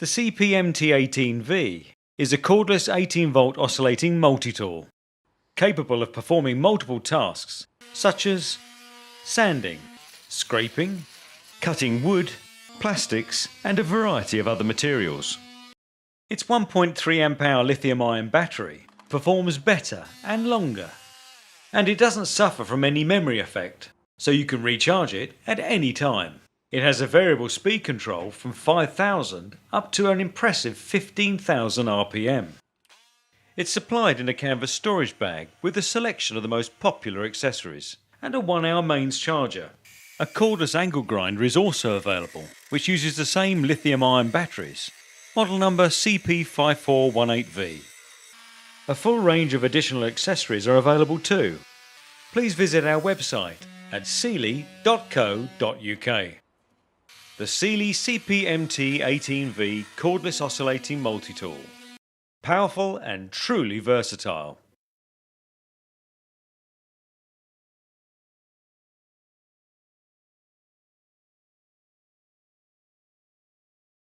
The CPMT18V is a cordless 18-volt oscillating multi-tool, capable of performing multiple tasks such as sanding, scraping, cutting wood, plastics and a variety of other materials. Its 1.3 amp-hour lithium-ion battery performs better and longer, and it doesn't suffer from any memory effect, so you can recharge it at any time. It has a variable speed control from 5,000 up to an impressive 15,000 RPM. It's supplied in a canvas storage bag with a selection of the most popular accessories and a 1-hour mains charger. A cordless angle grinder is also available, which uses the same lithium-ion batteries, model number CP18V. A full range of additional accessories are available too. Please visit our website at sealey.co.uk. The Sealey CPMT18V cordless oscillating multi-tool. Powerful and truly versatile.